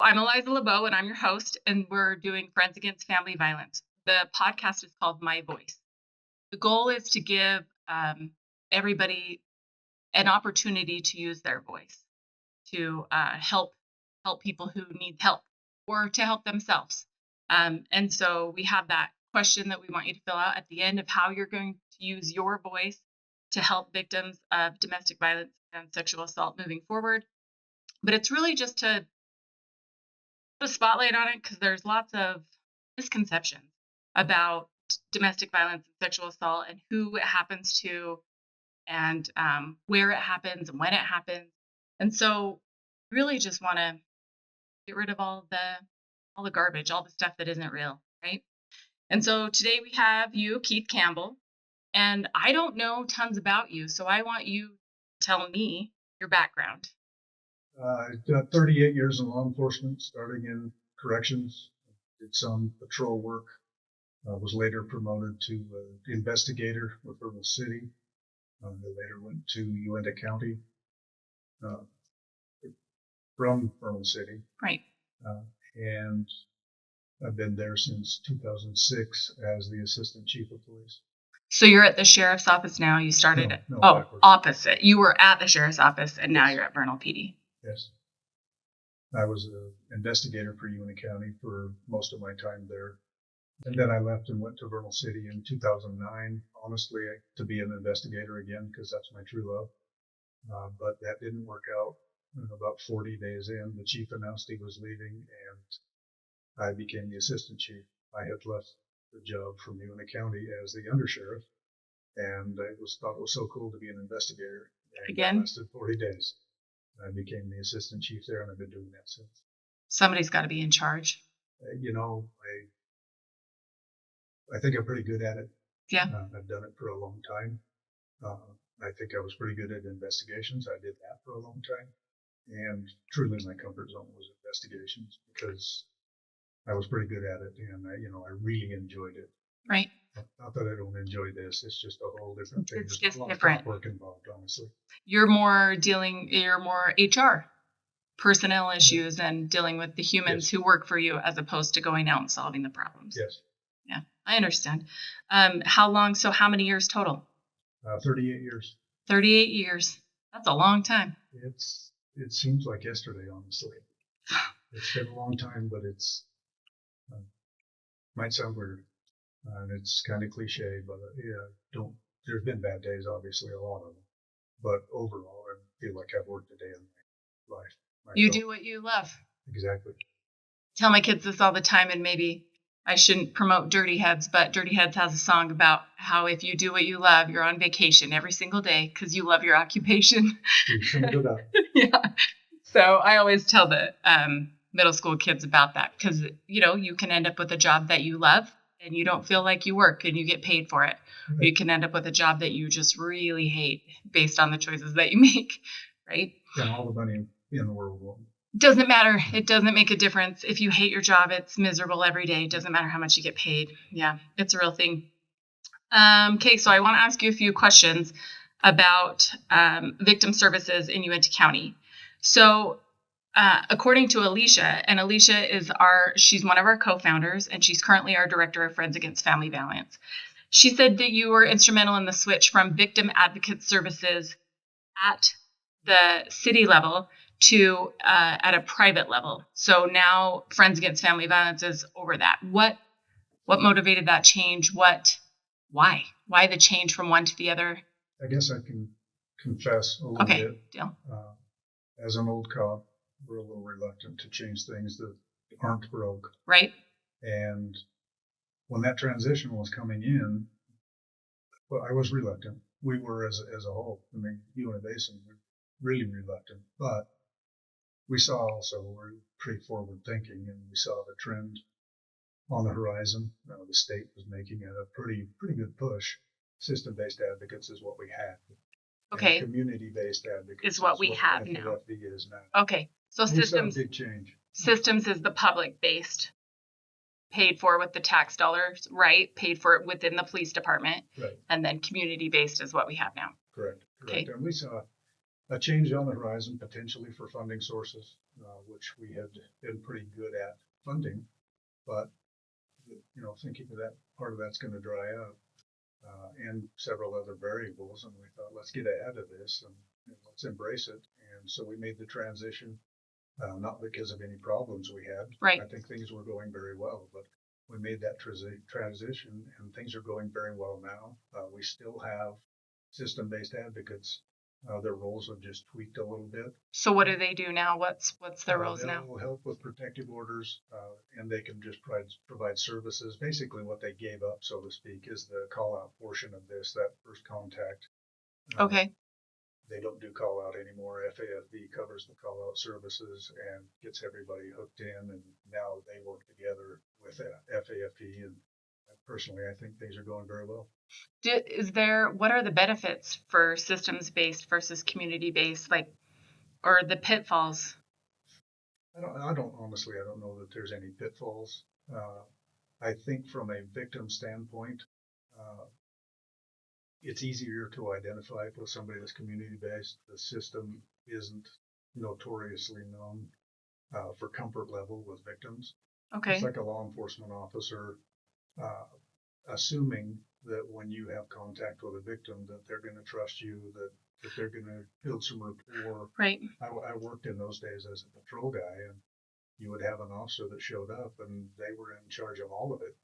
I'm Eliza LeBeau, and I'm your host, and we're doing Friends Against Family Violence. The podcast is called My Voice. The goal is to give everybody an opportunity to use their voice to help people who need help or to help themselves. And so we have that question that we want you to fill out at the end of how you're going to use your voice to help victims of domestic violence and sexual assault moving forward. But it's really just to put a spotlight on it because there's lots of misconceptions about domestic violence and sexual assault and who it happens to and where it happens and when it happens. And so really just want to get rid of all the garbage, all the stuff that isn't real, right? And so today we have you, Keith Campbell, and I don't know tons about you, so I want you to tell me your background. I got 38 years in law enforcement, starting in corrections, did some patrol work, was later promoted to investigator with Vernal City. I later went to Uintah County from Vernal City. Right. And I've been there since 2006 as the assistant chief of police. So you're at the sheriff's office now. You started backwards. Opposite. You were at the sheriff's office and now you're at Vernal PD. Yes. I was an investigator for Uintah County for most of my time there. And then I left and went to Vernal City in 2009, honestly, to be an investigator again, because that's my true love. But that didn't work out. And about 40 days in, the chief announced he was leaving, and I became the assistant chief. I had left the job from Uintah County as the undersheriff, and I thought it was so cool to be an investigator. And Again? It lasted 40 days. I became the assistant chief there, and I've been doing that since. Somebody's got to be in charge. I think I'm pretty good at it. Yeah. I've done it for a long time. I think I was pretty good at investigations. I did that for a long time. And truly my comfort zone was investigations because I was pretty good at it, and I really enjoyed it. Right. Not that I don't enjoy this. It's just a whole different thing. It's There's just a lot different. of work involved, honestly. You're more HR, personnel issues and dealing with the humans who work for you as opposed to going out and solving the problems. Yes. Yeah, I understand. How many years total? 38 years. 38 years. That's a long time. It seems like yesterday, honestly. It's been a long time, but it's might sound weird, and it's kind of cliche, but there's been bad days, obviously, a lot of them, but overall, I feel like I've worked a day in my life. You do what you love. Exactly. Tell my kids this all the time, and maybe I shouldn't promote Dirty Heads, but Dirty Heads has a song about how if you do what you love, you're on vacation every single day because you love your occupation. Yeah. So I always tell the middle school kids about that because, you can end up with a job that you love and you don't feel like you work and you get paid for it. Right. Or you can end up with a job that you just really hate based on the choices that you make, right? And all the money in the world. Doesn't matter. It doesn't make a difference. If you hate your job, it's miserable every day. It doesn't matter how much you get paid. Yeah, it's a real thing. Okay, so I want to ask you a few questions about victim services in Uintah County. So according to Alicia, and Alicia she's one of our co-founders, and she's currently our director of Friends Against Family Violence. She said that you were instrumental in the switch from victim advocate services at the city level to at a private level. So now Friends Against Family Violence is over that. What motivated that change? Why the change from one to the other? I guess I can confess a little bit. Okay, deal. As an old cop, we're a little reluctant to change things that aren't broke. Right. And when that transition was coming in, well, I was reluctant. We were as a whole. I mean, Uintah Basin, we're really reluctant. But we saw also, we're pretty forward thinking, and we saw the trend on the horizon. The state was making a pretty good push. System-based advocates is what we had. Okay. And community-based advocates is what we have now. FDFV is now. Okay. So systems. Big change. Systems is the public-based, paid for with the tax dollars, right? Paid for within the police department. Right. And then community-based is what we have now. Correct. Okay. And we saw a change on the horizon potentially for funding sources, which we had been pretty good at funding, but thinking that part of that's going to dry up, and several other variables, and we thought, let's get ahead of this and let's embrace it. And so we made the transition, not because of any problems we had. Right. I think things were going very well, but we made that transition, and things are going very well now. We still have system-based advocates. Their roles have just tweaked a little bit. So what do they do now? What's their roles now? They'll help with protective orders, and they can just provide services. Basically, what they gave up, so to speak, is the call out portion of this, that first contact. Okay. They don't do call out anymore. FAFV covers the call out services and gets everybody hooked in, and now they work together with FAFV. And personally, I think things are going very well. What are the benefits for systems based versus community based, or the pitfalls? I don't honestly, I don't know that there's any pitfalls. I think from a victim standpoint, it's easier to identify with somebody that's community based. The system isn't notoriously known for comfort level with victims. Okay. It's like a law enforcement officer assuming that when you have contact with a victim, that they're going to trust you, that they're going to build some rapport. Right. I worked in those days as a patrol guy, and you would have an officer that showed up, and they were in charge of all of it.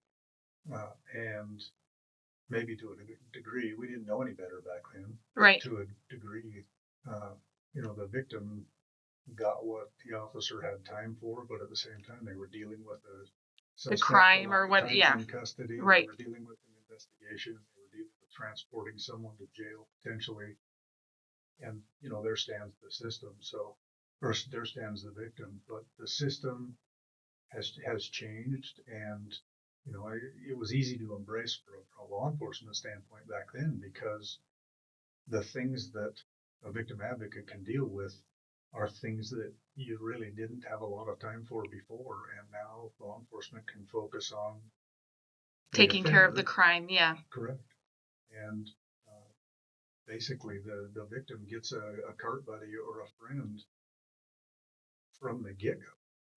And maybe to a degree, we didn't know any better back then. Right. To a degree, the victim got what the officer had time for, but at the same time, they were dealing with the crime or what? Yeah. In custody. Right. They were dealing with an investigation. They were dealing with transporting someone to jail potentially, and there stands the system. So first, there stands the victim, but the system has changed, and it was easy to embrace from a law enforcement standpoint back then, because the things that a victim advocate can deal with are things that you really didn't have a lot of time for before, and now law enforcement can focus on taking care of the crime. Yeah. Correct. And basically the victim gets a cart buddy or a friend from the get-go.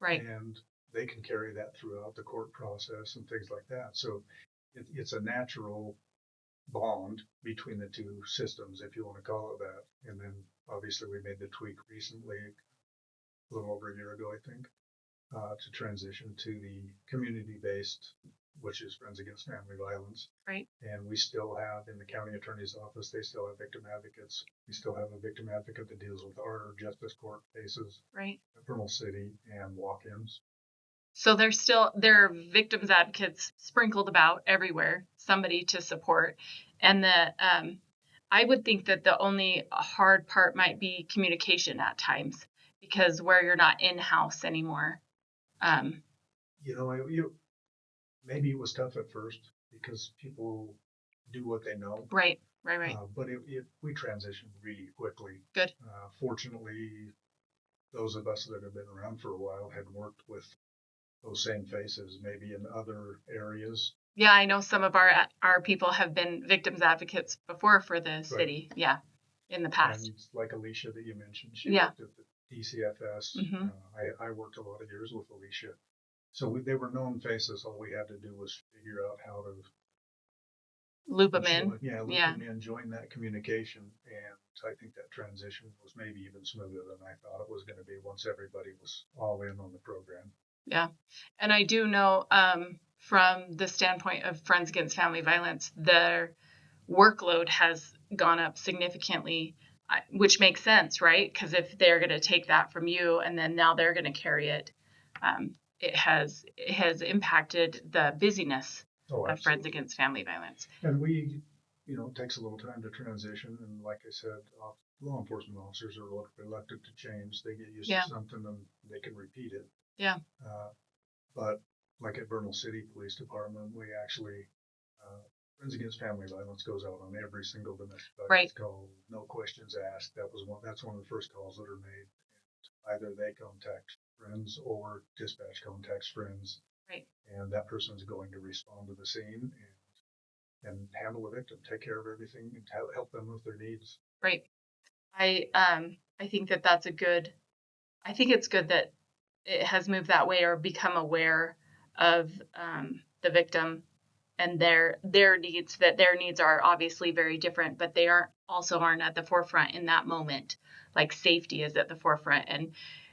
Right. And they can carry that throughout the court process and things like that. So it's a natural bond between the two systems, if you want to call it that. And then obviously we made the tweak recently, a little over a year ago, I think, to transition to the community-based, which is Friends Against Family Violence. Right. And we still have, in the county attorney's office, they still have victim advocates. We still have a victim advocate that deals with our justice court cases. Right. At Vernal City and walk-ins. So there are victims advocates sprinkled about everywhere, somebody to support. And I would think that the only hard part might be communication at times, because where you're not in-house anymore. Maybe it was tough at first because people do what they know. Right. But we transitioned really quickly. Good. Fortunately, those of us that have been around for a while had worked with those same faces, maybe in other areas. Yeah, I know some of our people have been victims advocates before for the city. Yeah, in the past. And like Alicia that you mentioned, she worked at the DCFS. Mm-hmm. I worked a lot of years with Alicia. So they were known faces. All we had to do was figure out how to loop them in. Them in, join that communication. And I think that transition was maybe even smoother than I thought it was going to be once everybody was all in on the program. Yeah. And I do know from the standpoint of Friends Against Family Violence, their workload has gone up significantly, which makes sense, right? Because if they're going to take that from you and then now they're going to carry it, it has impacted the busyness of Friends Against Family Violence. And it takes a little time to transition. And like I said, law enforcement officers are reluctant to change. They get used to something and they can repeat it. Yeah. But like at Vernal City Police Department, we actually, Friends Against Family Violence goes out on every single domestic violence call, no questions asked. That's one of the first calls that are made. And either they contact friends or dispatch contacts friends. Right. And that person is going to respond to the scene and handle the victim, take care of everything, and help them with their needs. Right. I think that that's a good. I think it's good that it has moved that way or become aware of the victim and their needs, that their needs are obviously very different, but they aren't at the forefront in that moment. Like safety is at the forefront.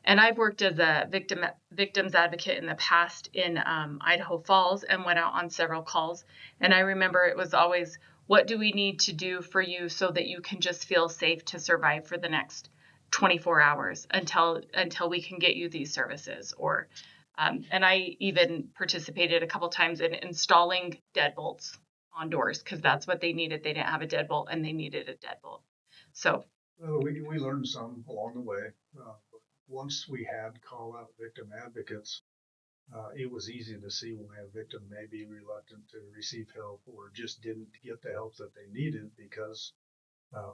And I've worked as a victims advocate in the past in Idaho Falls and went out on several calls. And I remember it was always, what do we need to do for you so that you can just feel safe to survive for the next 24 hours until we can get you these services? Or and I even participated a couple times in installing deadbolts on doors because that's what they needed. They didn't have a deadbolt and they needed a deadbolt. So, Well, we learned some along the way. But once we had call out victim advocates, it was easy to see why a victim may be reluctant to receive help or just didn't get the help that they needed because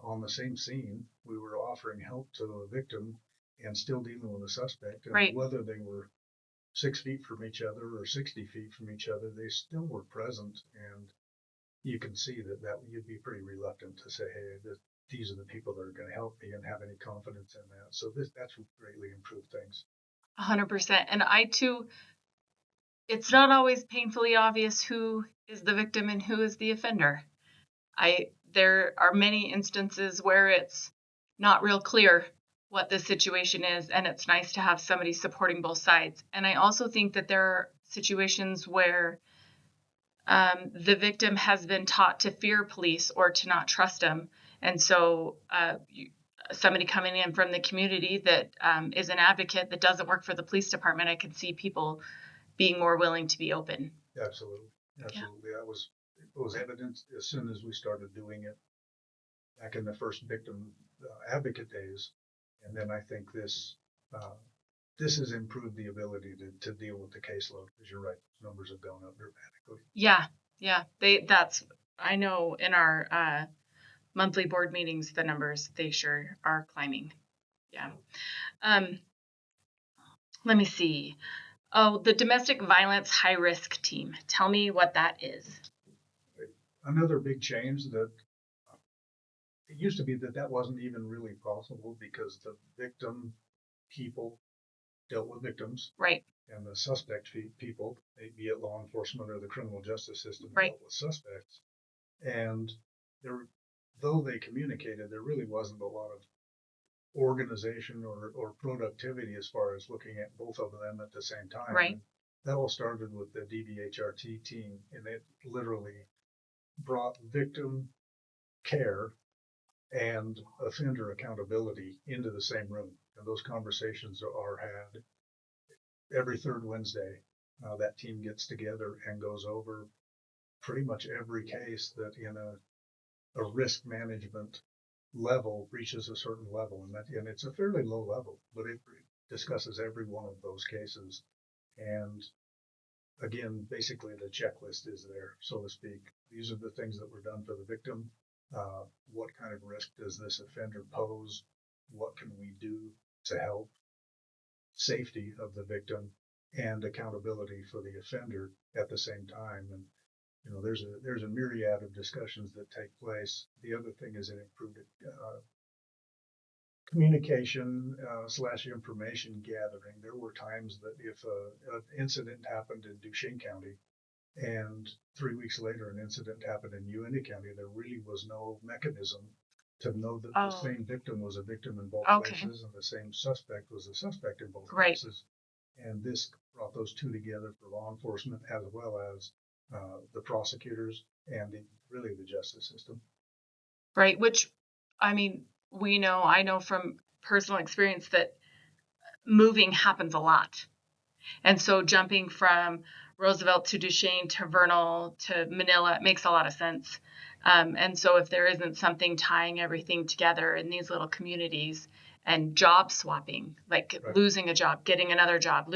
on the same scene, we were offering help to a victim and still dealing with a suspect. And right. whether they were 6 feet from each other or 60 feet from each other, they still were present. And you can see that you'd be pretty reluctant to say, hey, these are the people that are going to help me and have any confidence in that. So that's greatly improved things. 100%. And I too, it's not always painfully obvious who is the victim and who is the offender. There are many instances where it's not real clear what the situation is, and it's nice to have somebody supporting both sides. And I also think that there are situations where the victim has been taught to fear police or to not trust them. And so somebody coming in from the community that is an advocate that doesn't work for the police department, I could see people being more willing to be open. Absolutely. Absolutely. Yeah. It was evident as soon as we started doing it back in the first victim advocate days. And then I think this has improved the ability to deal with the caseload because you're right, numbers have gone up dramatically. Yeah. I know in our monthly board meetings, the numbers, they sure are climbing. Yeah. Let me see. Oh, the domestic violence high risk team. Tell me what that is. Another big change that it used to be that wasn't even really possible because the victim people dealt with victims. Right. And the suspect people, be it law enforcement or the criminal justice system, right. dealt with suspects. And though they communicated, there really wasn't a lot of organization or productivity as far as looking at both of them at the same time. Right. And that all started with the DBHRT team, and it literally brought victim care and offender accountability into the same room. And those conversations are had every third Wednesday. That team gets together and goes over pretty much every case that in a risk management level reaches a certain level, and it's a fairly low level, but it discusses every one of those cases. And again, basically the checklist is there, so to speak. These are the things that were done for the victim. What kind of risk does this offender pose? What can we do to help safety of the victim and accountability for the offender at the same time? And there's a myriad of discussions that take place. The other thing is it improved communication slash information gathering. There were times that if an incident happened in Duchesne County and 3 weeks later an incident happened in Uintah County, there really was no mechanism to know that the same victim was a victim in both places and the same suspect was a suspect in both places. And this brought those two together for law enforcement as well as the prosecutors and really the justice system. Right, which, I mean, I know from personal experience that moving happens a lot. And so jumping from Roosevelt to Duchesne to Vernal to Manila makes a lot of sense. And so if there isn't something tying everything together in these little communities and job swapping, like losing a job, getting another job,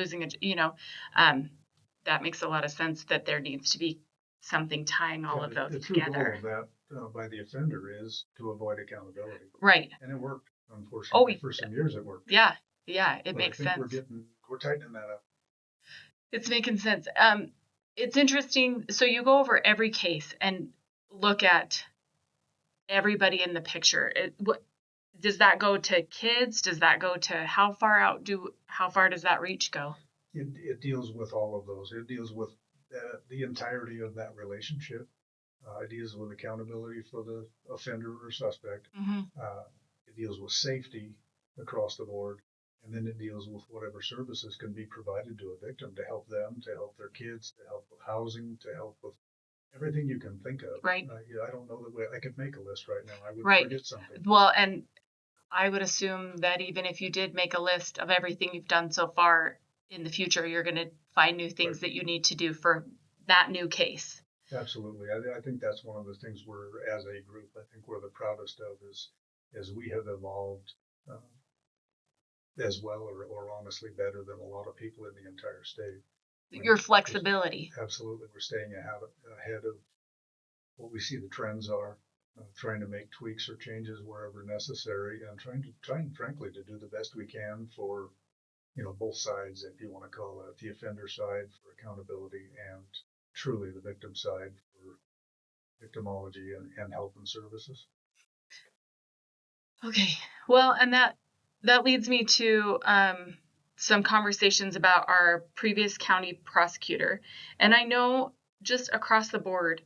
that makes a lot of sense that there needs to be something tying all of those together. The true goal of that by the offender is to avoid accountability. Right. And it worked, unfortunately. For some years it worked. Yeah, it makes sense. We're tightening that up. It's making sense. It's interesting. So you go over every case and look at everybody in the picture. does that go to kids? Does that go to how far does that reach go? It deals with all of those. It deals with the entirety of that relationship. It deals with accountability for the offender or suspect. Mm-hmm. Uh, it deals with safety across the board. And then it deals with whatever services can be provided to a victim to help them, to help their kids, to help with housing, to help with everything you can think of. Right. I don't know that I could make a list right now. I would Right. forget something. Well, and I would assume that even if you did make a list of everything you've done so far, in the future, you're going to find new things that you need to do for that new case. Absolutely. I think that's one of the things as a group, I think we're the proudest of is we have evolved as well or honestly better than a lot of people in the entire state. Your flexibility. Absolutely. We're staying ahead of what we see the trends are, trying to make tweaks or changes wherever necessary, and trying frankly to do the best we can for both sides, if you want to call it the offender side for accountability and truly the victim side for victimology and help and services. Okay. Well, and that leads me to some conversations about our previous county prosecutor. And I know just across the board,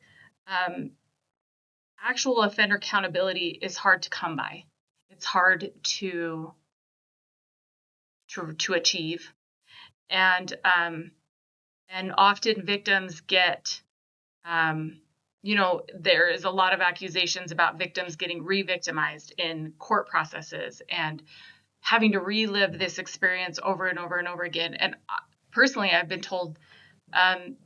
actual offender accountability is hard to come by. It's hard to achieve, and often victims get, there is a lot of accusations about victims getting re-victimized in court processes and having to relive this experience over and over and over again. And personally, I've been told, in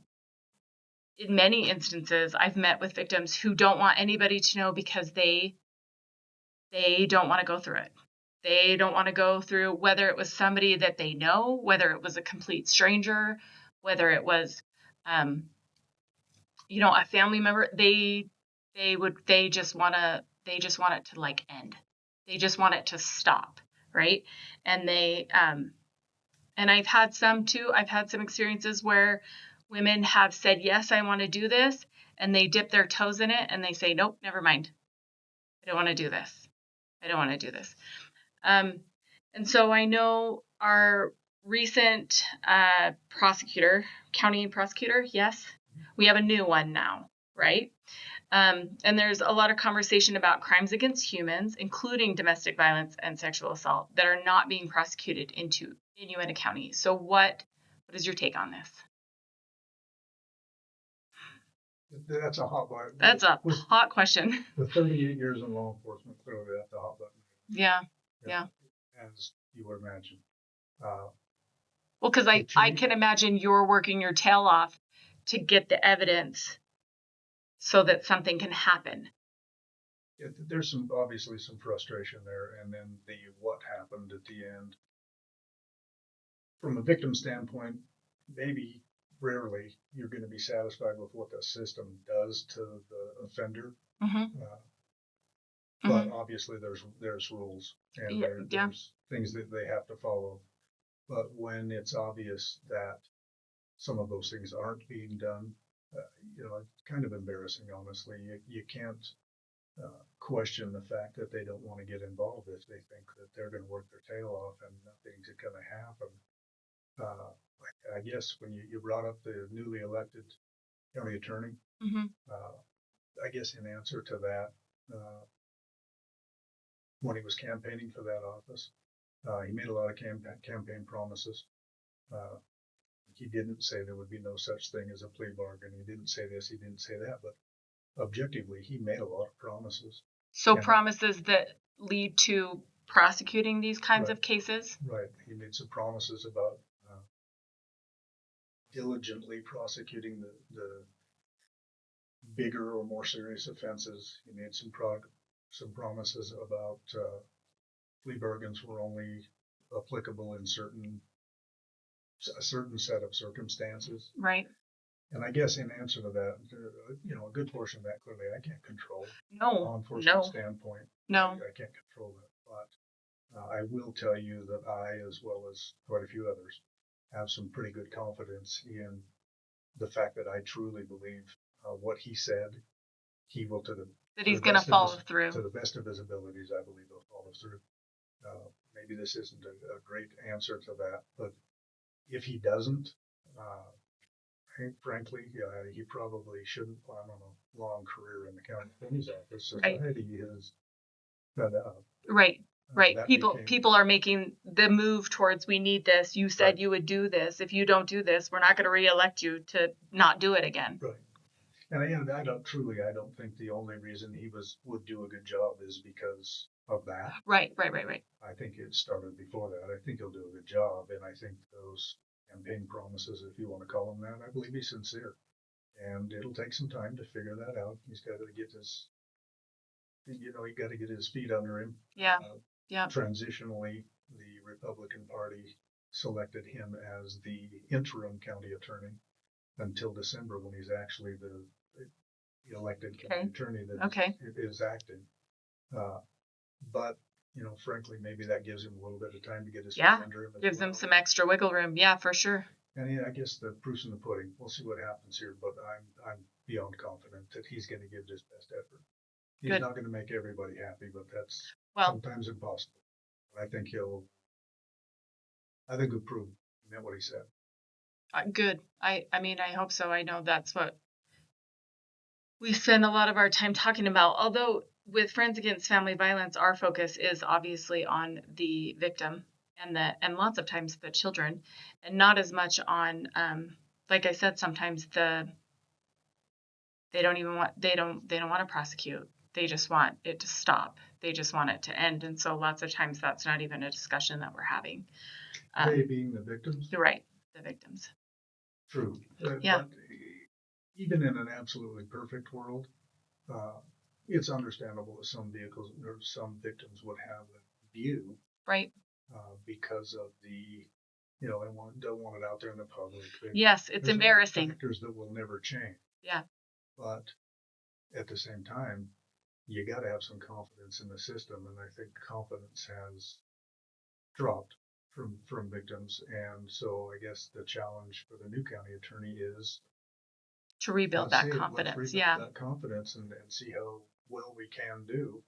many instances, I've met with victims who don't want anybody to know because they don't want to go through it. They don't want to go through whether it was somebody that they know, whether it was a complete stranger, whether it was, a family member. They just want it to like end. They just want it to stop, right? And and I've had some too. I've had some experiences where women have said, yes, I want to do this. And they dip their toes in it and they say, nope, never mind. I don't want to do this. I don't want to do this. And so I know our recent county prosecutor, yes, we have a new one now, right? And there's a lot of conversation about crimes against humans, including domestic violence and sexual assault, that are not being prosecuted in Uintah County. So what is your take on this? That's a hot button. That's a hot question. With 38 years in law enforcement, clearly that's a hot button. Yeah. As you would imagine. Well, because I can imagine you're working your tail off to get the evidence so that something can happen. Yeah, there's obviously some frustration there, and then the what happened at the end. From a victim standpoint, maybe rarely you're going to be satisfied with what the system does to the offender. Mm-hmm. But obviously there's rules and there's things that they have to follow. But when it's obvious that some of those things aren't being done, it's kind of embarrassing, honestly. You can't question the fact that they don't want to get involved if they think that they're going to work their tail off and nothing's going to happen. I guess when you brought up the newly elected county attorney, I guess in answer to that, when he was campaigning for that office, he made a lot of campaign promises. He didn't say there would be no such thing as a plea bargain. He didn't say this, he didn't say that, but objectively, he made a lot of promises. So promises that lead to prosecuting these kinds of cases? Right. He made some promises about diligently prosecuting the bigger or more serious offenses. He made some promises about plea bargains were only applicable in a certain set of circumstances. Right. And I guess in answer to that, a good portion of that clearly I can't control. No. Law enforcement standpoint. No. I can't control that. But I will tell you that I, as well as quite a few others, have some pretty good confidence in the fact that I truly believe what he said he will to the that to he's the going to best of follow his through. to the best of his abilities, I believe he'll follow through. Maybe this isn't a great answer to that, but if he doesn't, frankly, he probably shouldn't plan on a long career in the county attorney's office. Right. Society is fed up. Right. Right. That People became people are making the move towards, we need this. You said right. you would do this. If you don't do this, we're not going to reelect you to not do it again. Right. And I don't think the only reason he would do a good job is because of that. Right. I think it started before that. I think he'll do a good job, and I think those campaign promises, if you want to call them that, I believe he's sincere. And it'll take some time to figure that out. He's got to get his feet under him. Yeah. Yeah. Transitionally, the Republican Party selected him as the interim county attorney until December, when he's actually the elected county attorney that is acting. But frankly, maybe that gives him a little bit of time to get his feet under him. Gives him some extra wiggle room. Yeah, for sure. And I guess the proof's in the pudding. We'll see what happens here, but I'm beyond confident that he's going to give his best effort. He's not going to make everybody happy, but that's sometimes impossible. I think he'll prove he meant what he said. Good. I mean, I hope so. I know that's what we spend a lot of our time talking about. Although with Friends Against Family Violence, our focus is obviously on the victim and lots of times the children, and not as much on, like I said, sometimes they don't want to prosecute. They just want it to stop. They just want it to end. And so lots of times that's not even a discussion that we're having. They being the victims? You're right, the victims. True. Yeah. But even in an absolutely perfect world, it's understandable that some victims would have a view. Right. Because of the, they don't want it out there in the public. Yes, it's embarrassing. Factors that will never change. Yeah. But at the same time, you got to have some confidence in the system, and I think confidence has dropped from victims, and so I guess the challenge for the new county attorney is to rebuild that confidence. Let's rebuild that confidence and see how well we can do.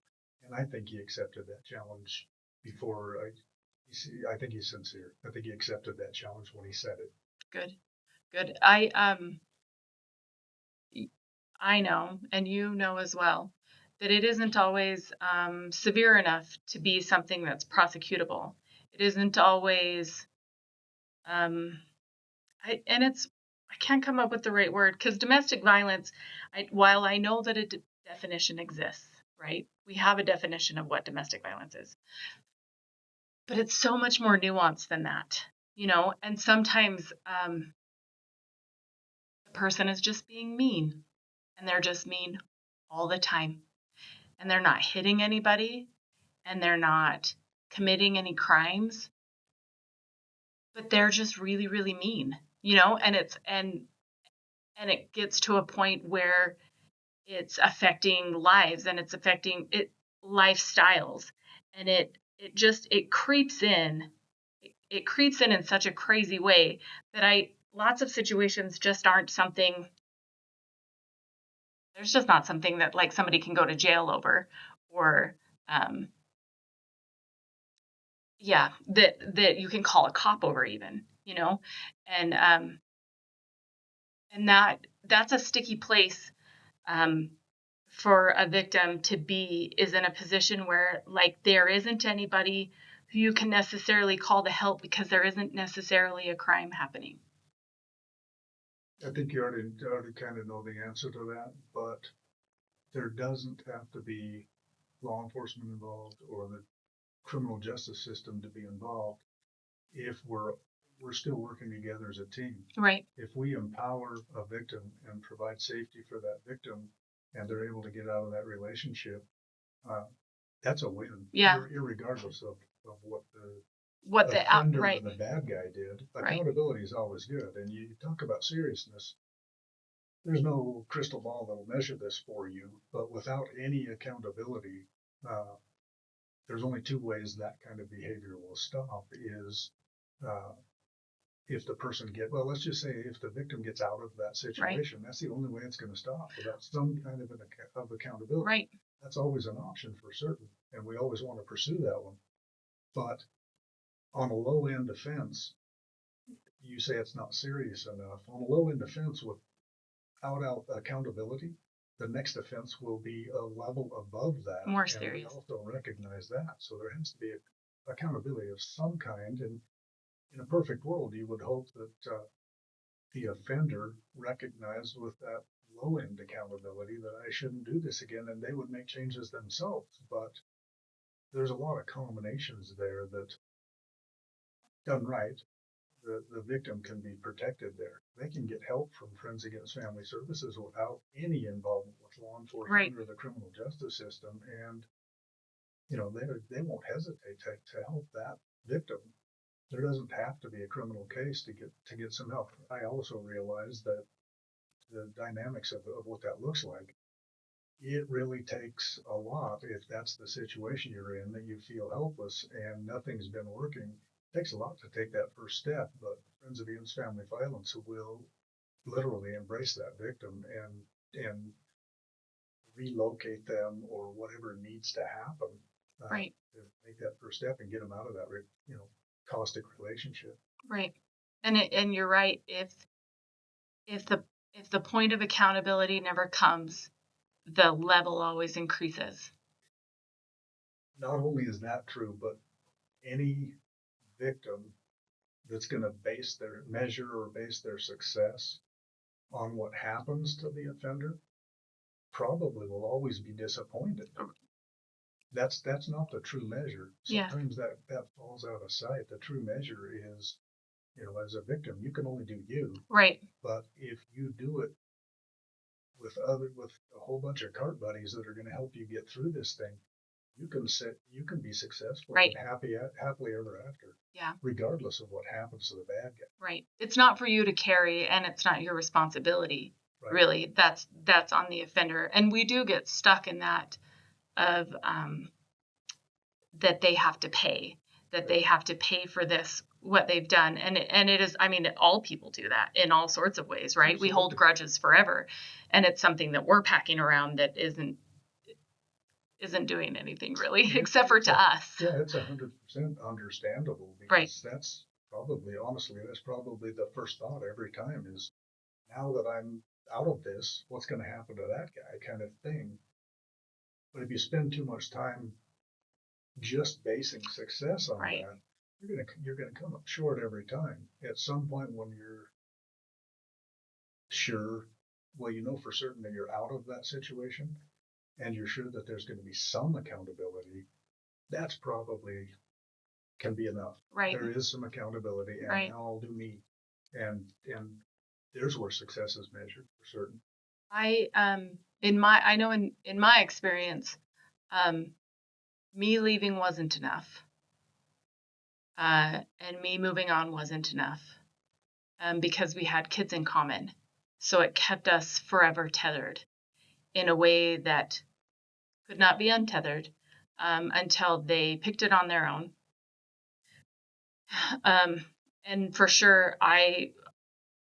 And I think he accepted that challenge before. I think he's sincere. I think he accepted that challenge when he said it. Good. I know, and you know as well, that it isn't always severe enough to be something that's prosecutable. It isn't always, I can't come up with the right word, because domestic violence, while I know that a definition exists, right? We have a definition of what domestic violence is. But it's so much more nuanced than that, and sometimes the person is just being mean, and they're just mean all the time, and they're not hitting anybody, and they're not committing any crimes, but they're just really, really mean, and it gets to a point where it's affecting lives, and it's affecting lifestyles, and it creeps in. It creeps in such a crazy way that lots of situations just aren't something. There's just not something that like somebody can go to jail over, or that you can call a cop over even, and that's a sticky place for a victim to be, is in a position where like there isn't anybody who you can necessarily call to help because there isn't necessarily a crime happening. I think you already kind of know the answer to that, but there doesn't have to be law enforcement involved or the criminal justice system to be involved if we're still working together as a team. Right. If we empower a victim and provide safety for that victim, and they're able to get out of that relationship, that's a win. Yeah. Irregardless of what the offender or the bad guy did. Accountability is always good. And you talk about seriousness. There's no crystal ball that'll measure this for you, but without any accountability, there's only two ways that kind of behavior will stop: is if the person well, let's just say if the victim gets out of that situation, that's the only way it's going to stop, without some kind of of accountability. Right. That's always an option for certain, and we always want to pursue that one. But on a low end offense, you say it's not serious enough. On a low end offense without accountability, the next offense will be a level above that. More And serious. we also recognize that. So there has to be accountability of some kind. And in a perfect world, you would hope that the offender recognized with that low end accountability that I shouldn't do this again, and they would make changes themselves. But there's a lot of combinations there that, done right, the victim can be protected there. They can get help from Friends Against Family Services without any involvement with law enforcement Right. or the criminal justice system. And, they won't hesitate to help that victim. There doesn't have to be a criminal case to get some help. I also realize that the dynamics of what that looks like, it really takes a lot. If that's the situation you're in, that you feel helpless and nothing's been working, it takes a lot to take that first step. But Friends Against Family Violence will literally embrace that victim and relocate them or whatever needs to happen, Right. to make that first step and get them out of that caustic relationship. Right. And you're right. If the point of accountability never comes, the level always increases. Not only is that true, but any victim that's going to measure or base their success on what happens to the offender probably will always be disappointed. That's not the true measure. Yeah. Sometimes that falls out of sight. The true measure is, as a victim, you can only do you. Right. But if you do it with a whole bunch of cart buddies that are going to help you get through this thing, you can be successful Right. and happily ever after. Yeah. Regardless of what happens to the bad guy. Right. It's not for you to carry, and it's not your responsibility. Right. Really, that's on the offender. And we do get stuck in that of that they have to pay, they have to pay for this, what they've done. And it is, I mean, all people do that in all sorts of ways, right? Absolutely. We hold grudges forever, and it's something that we're packing around that isn't doing anything really, except for to us. Yeah, it's 100% understandable, because Right. that's probably the first thought every time is, now that I'm out of this, what's going to happen to that guy, kind of thing. But if you spend too much time just basing success on Right. that, you're gonna come up short every time. At some point, when you're sure, well, you know for certain that you're out of that situation, and you're sure that there's going to be some accountability, that's probably can be enough. Right. There is some accountability, and Right. now I'll do me, and there's where success is measured for certain. I know in my experience, me leaving wasn't enough, and me moving on wasn't enough, because we had kids in common. So it kept us forever tethered in a way that could not be untethered, until they picked it on their own. And for sure, I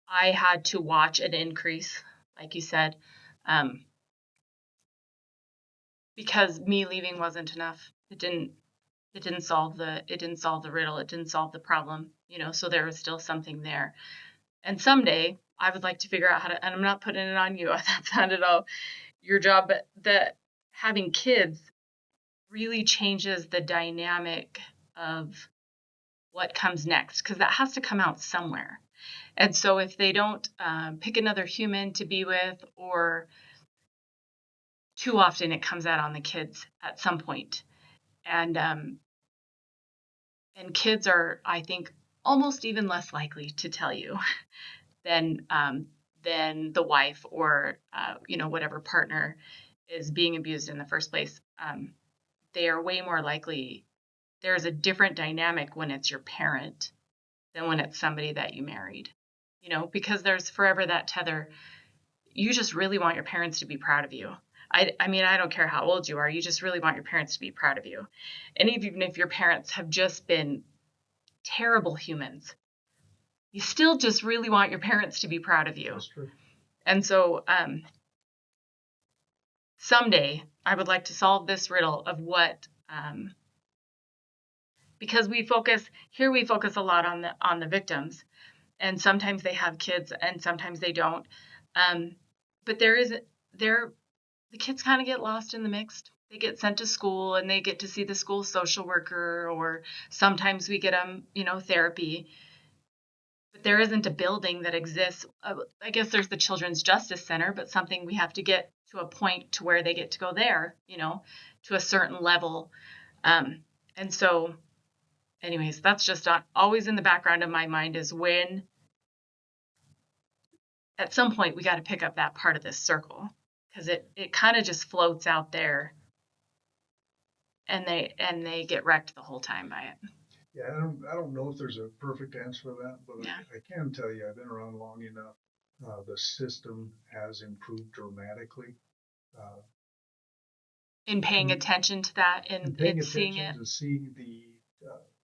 had to watch an increase, like you said, because me leaving wasn't enough. It didn't solve the riddle. It didn't solve the problem. So there was still something there. And someday I would like to figure out how to. And I'm not putting it on you. That's not at all your job, but that having kids really changes the dynamic of what comes next, because that has to come out somewhere. And so if they don't pick another human to be with, or too often it comes out on the kids at some point. And kids are, I think, almost even less likely to tell you than the wife or whatever partner is being abused in the first place. They are way more likely. There's a different dynamic when it's your parent than when it's somebody that you married. Because there's forever that tether. You just really want your parents to be proud of you. I mean, I don't care how old you are. You just really want your parents to be proud of you. And even if your parents have just been terrible humans, you still just really want your parents to be proud of you. That's true. And so someday I would like to solve this riddle of what, because we focus a lot on the victims, and sometimes they have kids and sometimes they don't. But the kids kind of get lost in the mix. They get sent to school and they get to see the school social worker, or sometimes we get them, therapy. But there isn't a building that exists. I guess there's the Children's Justice Center, but something we have to get to a point to where they get to go there, to a certain level. And so, anyways, that's just not always in the background of my mind, is when at some point we got to pick up that part of this circle, because it kind of just floats out there, and they get wrecked the whole time by it. Yeah, I don't know if there's a perfect answer for that, but Yeah. I can tell you I've been around long enough. The system has improved dramatically. Uh, In paying attention to that and and paying seeing it. attention to see the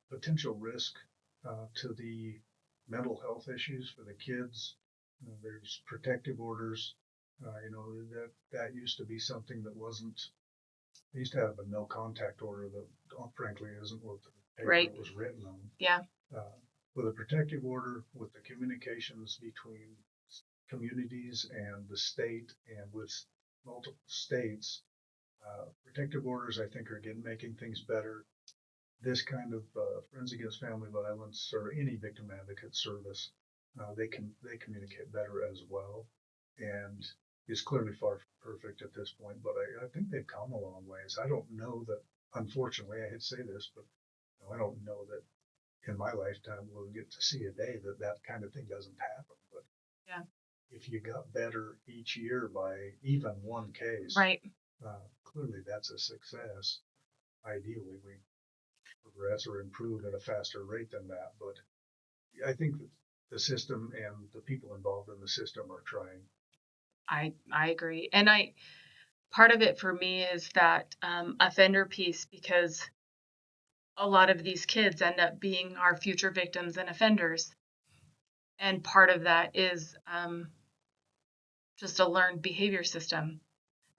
potential risk to the mental health issues for the kids. There's protective orders. That used to be something that wasn't. They used to have a no contact order that, frankly, isn't what the paper Right. it was written on. Yeah. With a protective order, with the communications between communities and the state, and with multiple states, protective orders, I think, are again making things better. This kind of Friends Against Family Violence or any victim advocate service, they communicate better as well, and is clearly far from perfect at this point. But I think they've come a long ways. I don't know that. Unfortunately, I hate to say this, but I don't know that in my lifetime we'll get to see a day that that kind of thing doesn't happen. But Yeah. if you got better each year by even one case, Right. Clearly that's a success. Ideally, we progress or improve at a faster rate than that. But I think that the system and the people involved in the system are trying. I agree. And part of it for me is that offender piece, because a lot of these kids end up being our future victims and offenders. And part of that is just a learned behavior system.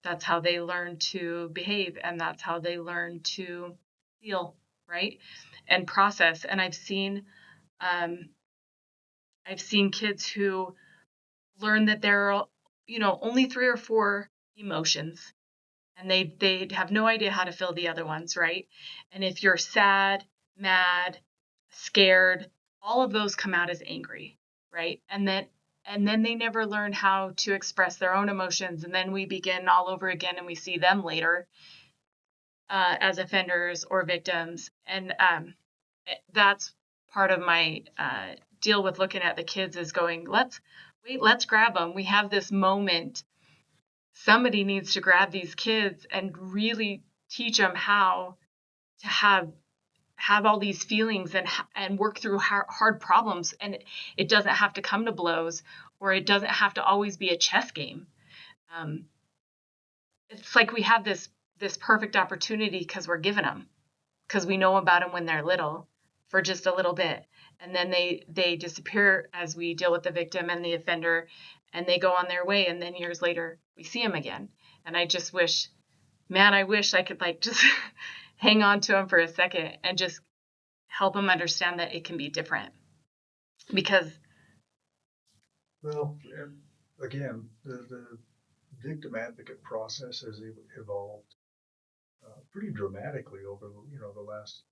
That's how they learn to behave, and that's how they learn to feel, right? And process. And um, I've seen kids who learn that there are, only 3 or 4 emotions, and they have no idea how to fill the other ones, right? And if you're sad, mad, scared, all of those come out as angry, right? And then they never learn how to express their own emotions, and then we begin all over again, and we see them later as offenders or victims. And that's part of my deal with looking at the kids, is going, let's grab them. We have this moment. Somebody needs to grab these kids and really teach them how to have all these feelings and work through hard problems. And it doesn't have to come to blows, or it doesn't have to always be a chess game. It's like we have this perfect opportunity because we're given them, because we know about them when they're little for just a little bit, and then they disappear as we deal with the victim and the offender, and they go on their way, and then years later we see them again. And I just wish, man, I wish I could just hang on to them for a second and just help them understand that it can be different. Because Well, again, the victim advocate process has evolved pretty dramatically over the last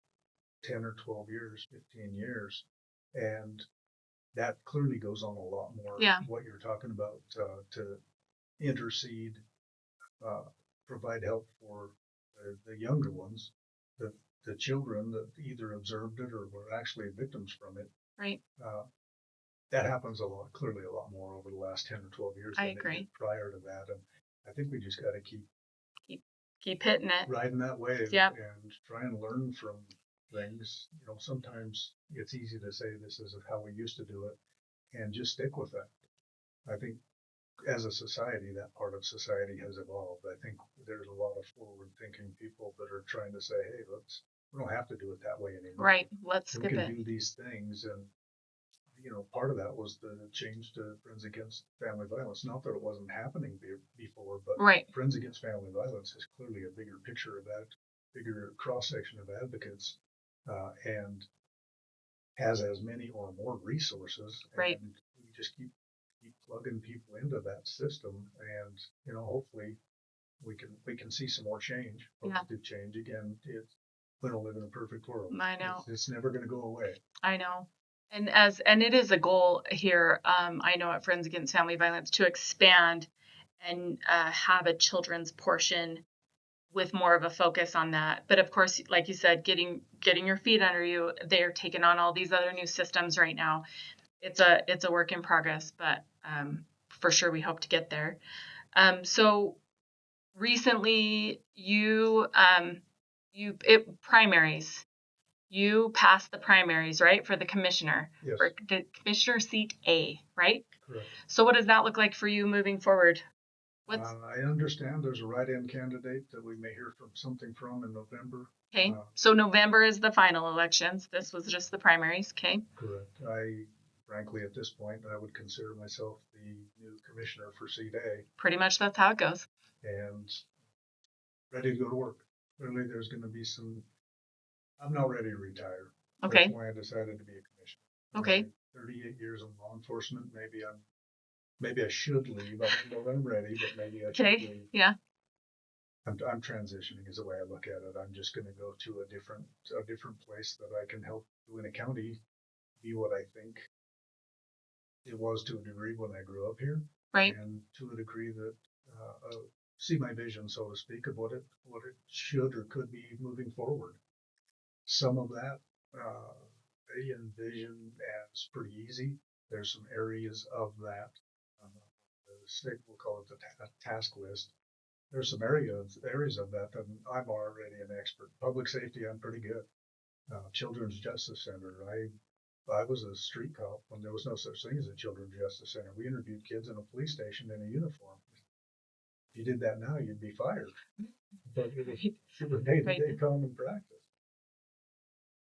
10 or 12 years, 15 years, and that clearly goes on a lot more. Yeah. What you're talking about, to intercede, uh, provide help for the younger ones, the children that either observed it or were actually victims from it. Right. That happens clearly a lot more over the last 10 or 12 years I than it agree. did prior to that. And I think we just got to keep hitting it, riding that wave. Yep. And try and learn from things. Sometimes it's easy to say this is how we used to do it and just stick with that. I think as a society, that part of society has evolved. I think there's a lot of forward thinking people that are trying to say, hey, we don't have to do it that way anymore. Right. Let's we skip can it. do these things. And part of that was the change to Friends Against Family Violence. Not that it wasn't happening before, but Right. Friends Against Family Violence is clearly a bigger picture of that, bigger cross section of advocates, and has as many or more resources. Right. And we just keep plugging people into that system, and hopefully we can see some more change. Yeah. Positive change. Again, we don't live in a perfect world. I know. It's never going to go away. I know. And it is a goal here, I know at Friends Against Family Violence to expand and have a children's portion with more of a focus on that. But of course, like you said, getting your feet under you, they're taking on all these other new systems right now. It's a work in progress, but for sure we hope to get there. So recently primaries. You passed the primaries, right, for the commissioner, Yes. for the commissioner seat A, right? Correct. So what does that look like for you moving forward? I understand there's a write-in candidate that we may hear something from in November. Okay, so November is the final elections. This was just the primaries, okay? Correct. Frankly, at this point, I would consider myself the new commissioner for seat A. Pretty much that's how it goes. And ready to go to work. Clearly, there's going to be I'm not ready to retire. Okay. That's why I decided to be a commissioner. Okay. 38 years in law enforcement. Maybe I should leave. I don't know that I'm ready, but maybe I should leave. Yeah. I'm transitioning is the way I look at it. I'm just going to go to a different place that I can help Uinta County be what I think it was to a degree when I grew up here. Right. And to a degree that see my vision, so to speak, of what it should or could be moving forward. Some of that I envision as pretty easy. There's some areas of that. The state will call it the task list. There's some areas of that I'm already an expert. Public safety, I'm pretty good. Children's Justice Center. I was a street cop when there was no such thing as a Children's Justice Center. We interviewed kids in a police station in a uniform. If you did that now, you'd be fired. But it was day-to-day common practice.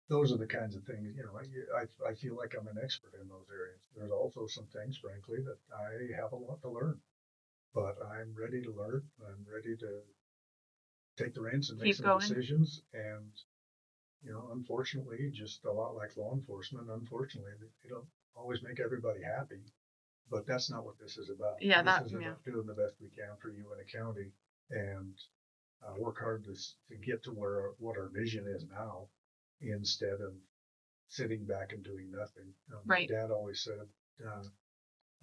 Those are the kinds of things, I feel like I'm an expert in those areas. There's also some things, frankly, that I have a lot to learn. But I'm ready to learn. I'm ready to take the reins and make some decisions. And unfortunately, just a lot like law enforcement, unfortunately, they don't always make everybody happy. But that's not what this is about. Yeah, this is about doing the best we can for Uinta County and work hard to get to what our vision is now, instead of sitting back and doing nothing. Right. My dad always said,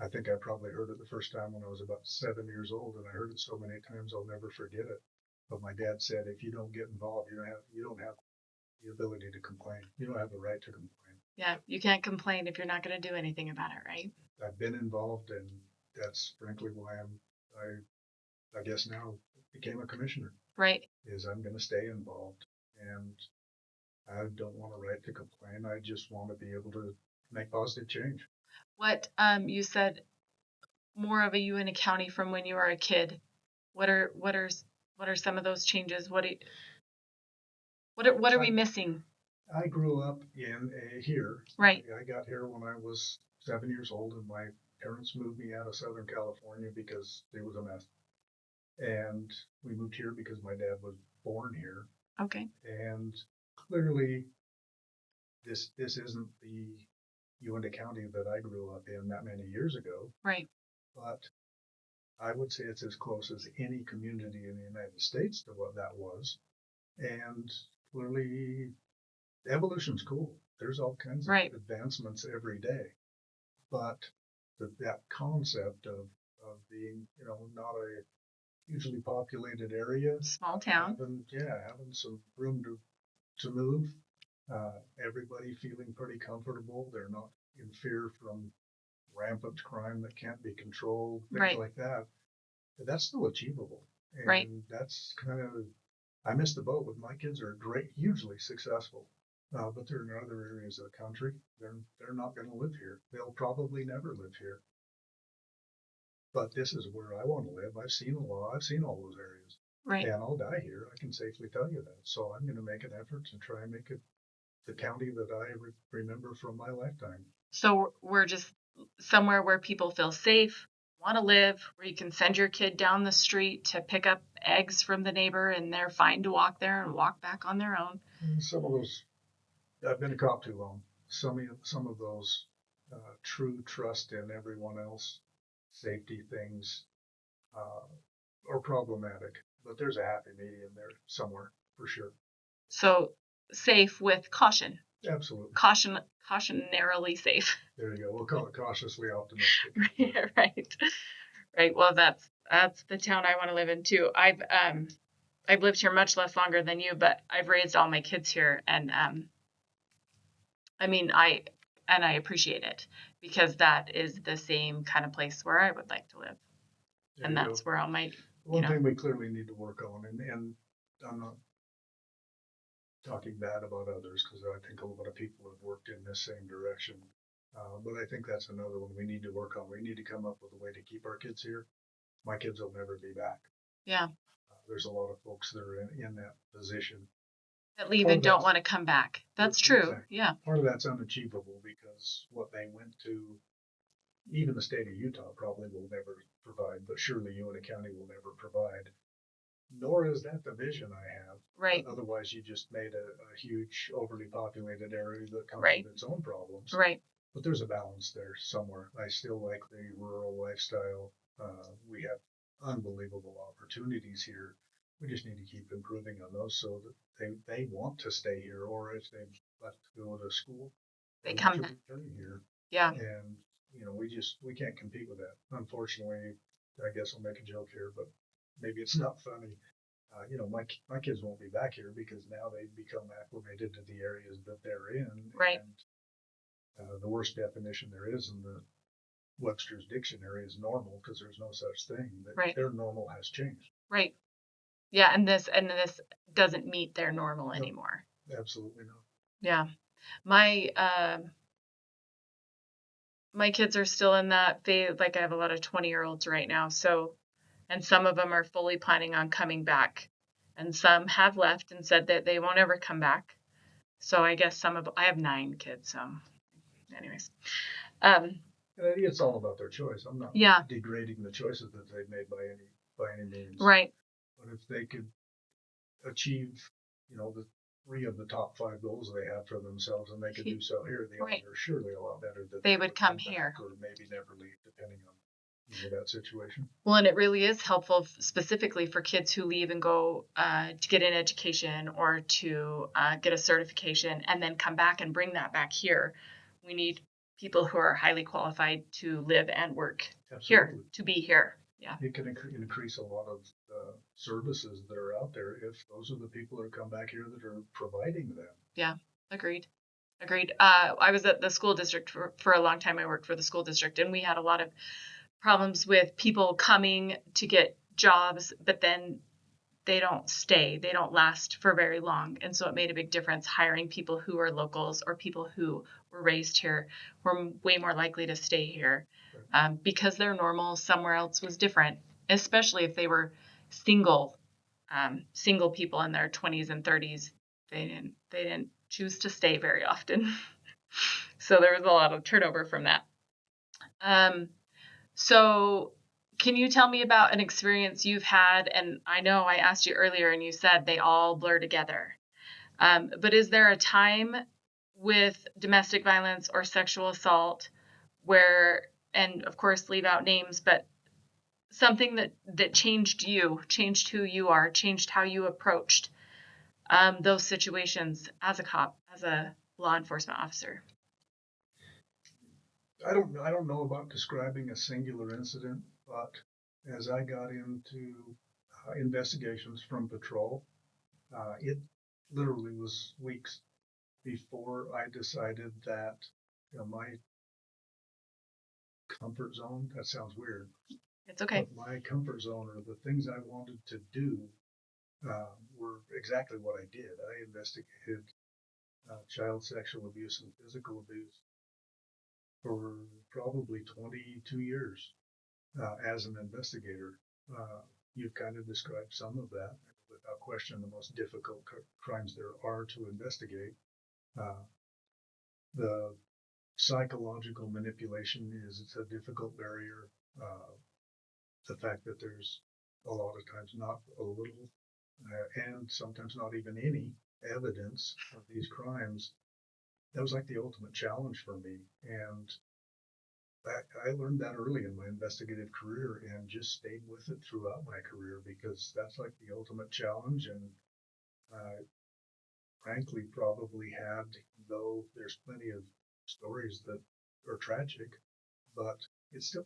I think I probably heard it the first time when I was about 7 years old, and I heard it so many times I'll never forget it. But my dad said, if you don't get involved, you don't have the ability to complain. You don't have the right to complain. Yeah, you can't complain if you're not going to do anything about it, right? I've been involved, and that's frankly why I guess now became a commissioner. Right. Is I'm going to stay involved, and I don't want a right to complain. I just want to be able to make positive change. What you said, more of a Uinta County from when you were a kid. What are some of those changes? What are we missing? I grew up in here. Right. I got here when I was 7 years old, and my parents moved me out of Southern California because it was a mess. And we moved here because my dad was born here. Okay. And clearly, this isn't the Uinta County that I grew up in that many years ago. Right. But I would say it's as close as any community in the United States to what that was. And clearly, evolution's cool. There's all kinds of advancements every day. But that concept of being, not a hugely populated area, small town, having some room to move, everybody feeling pretty comfortable. They're not in fear from rampant crime that can't be controlled, things like that. But that's still achievable. And that's kind of, I missed the boat with my kids are hugely successful. But they're in other areas of the country. They're not going to live here. They'll probably never live here. But this is where I want to live. I've seen all those areas. Right. And I'll die here. I can safely tell you that. So I'm going to make an effort to try and make it the county that I remember from my lifetime. So we're just somewhere where people feel safe, want to live, where you can send your kid down the street to pick up eggs from the neighbor and they're fine to walk there and walk back on their own. Some of those, I've been a cop too long. Some of those true trust in everyone else, safety things uh, are problematic. But there's a happy medium there somewhere for sure. So safe with caution. Absolutely. Cautionarily safe. There you go. We'll call it cautiously optimistic. Right. Right. Well, that's the town I want to live in too. I've lived here much less longer than you, but I've raised all my kids here, and I mean, I appreciate it because that is the same kind of place where I would like to live, There and you that's go. where all my, One thing we clearly need to work on, and I'm not talking bad about others because I think a lot of people have worked in this same direction. But I think that's another one we need to work on. We need to come up with a way to keep our kids here. My kids will never be back. yeah, There's a lot of folks that are in that position. that leave Part and of don't that's want to come back. That's true. exactly. Yeah. Part of that's unachievable because what they went to, even the state of Utah probably will never provide, but surely Uinta County will never provide. Nor is that the vision I have. Right. Otherwise, you just made a huge, overly populated area that comes Right. with its own problems. Right. But there's a balance there somewhere. I still like the rural lifestyle. We have unbelievable opportunities here. We just need to keep improving on those so that they want to stay here, or if they've left to go to school, They want come to back. return here. Yeah. And we can't compete with that. Unfortunately, I guess I'll make a joke here, but maybe it's not funny. My kids won't be back here because now they've become acclimated to the areas that they're in. Right. And the worst definition there is in the Webster's dictionary is normal because there's no such thing. That Right. Their normal has changed. Right. Yeah, and this doesn't meet their normal No, anymore. absolutely not. Yeah. My kids are still in that phase. Like I have a lot of 20-year-olds right now, so and some of them are fully planning on coming back, and some have left and said that they won't ever come back. So I guess I have 9 kids, so anyways. And it's all about their choice. I'm not Yeah. degrading the choices that they've made by any means. Right. But if they could achieve, the 3 of the top 5 goals they have for themselves, and they could do so here, the odds are surely a lot better that they would come here, or maybe never leave, depending on that situation. Well, and it really is helpful specifically for kids who leave and go to get an education or to get a certification and then come back and bring that back here. We need people who are highly qualified to live and work here, to be here. Yeah. It can increase a lot of services that are out there if those are the people that come back here that are providing them. Yeah, agreed. I was at the school district for a long time. I worked for the school district, and we had a lot of problems with people coming to get jobs, but then they don't stay. They don't last for very long. And so it made a big difference hiring people who are locals or people who were raised here were way more likely to stay here because their normal somewhere else was different, especially if they were single people in their 20s and 30s. They didn't choose to stay very often. So there was a lot of turnover from that. So can you tell me about an experience you've had? And I know I asked you earlier and you said they all blur together. But is there a time with domestic violence or sexual assault where, and of course, leave out names, but something that changed you, changed who you are, changed how you approached those situations as a cop, as a law enforcement officer? I don't know about describing a singular incident, but as I got into investigations from patrol, it literally was weeks before I decided that my comfort zone, that sounds weird. It's okay. But my comfort zone or the things I wanted to do were exactly what I did. I investigated child sexual abuse and physical abuse for probably 22 years as an investigator. You've kind of described some of that. Without question, the most difficult crimes there are to investigate. The psychological manipulation it's a difficult barrier. The fact that there's a lot of times not a little, and sometimes not even any evidence of these crimes. That was like the ultimate challenge for me. And I learned that early in my investigative career and just stayed with it throughout my career because that's like the ultimate challenge. And frankly, probably had, though there's plenty of stories that are tragic, but it's still,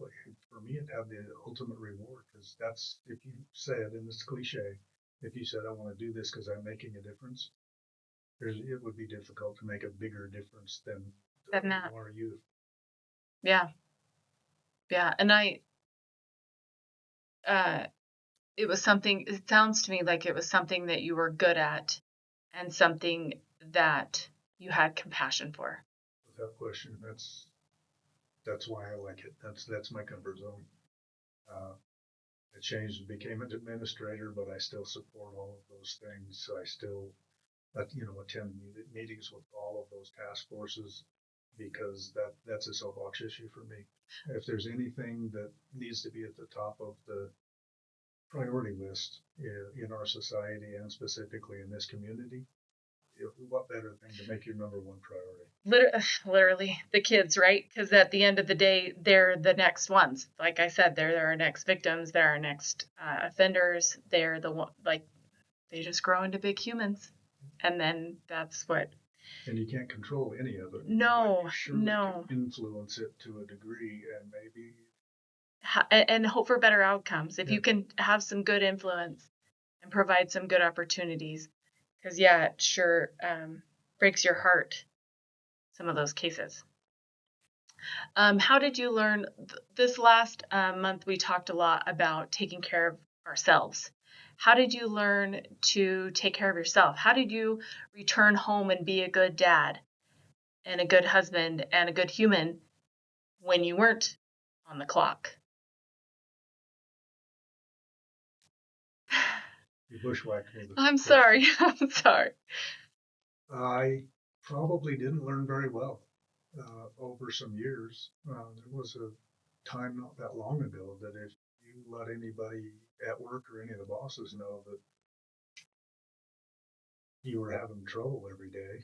for me, it had the ultimate reward because that's, if you said, and it's cliche, if you said, I want to do this because I'm making a difference, it would be difficult to make a bigger difference than that. our youth. Yeah. Yeah. And it was something, it sounds to me like it was something that you were good at and something that you had compassion for. Without question, that's why I like it. That's my comfort zone. I changed and became an administrator, but I still support all of those things. I still, attend meetings with all of those task forces because that's a soapbox issue for me. If there's anything that needs to be at the top of the priority list in our society and specifically in this community, what better thing to make your number one priority? Literally the kids, right? Because at the end of the day, they're the next ones. Like I said, they're our next victims. They're our next offenders. They're the one, like, they just grow into big humans. And then that's what. And you can't control any of it. No, but you surely no. can influence it to a degree and maybe. And hope for better outcomes. If you can have some good influence and provide some good opportunities. Because, yeah, it sure breaks your heart, some of those cases. How did you learn? This last month, we talked a lot about taking care of ourselves. How did you learn to take care of yourself? How did you return home and be a good dad and a good husband and a good human when you weren't on the clock? You bushwhacked me. I'm sorry. I'm sorry. I probably didn't learn very well over some years. There was a time not that long ago that if you let anybody at work or any of the bosses know that you were having trouble every day,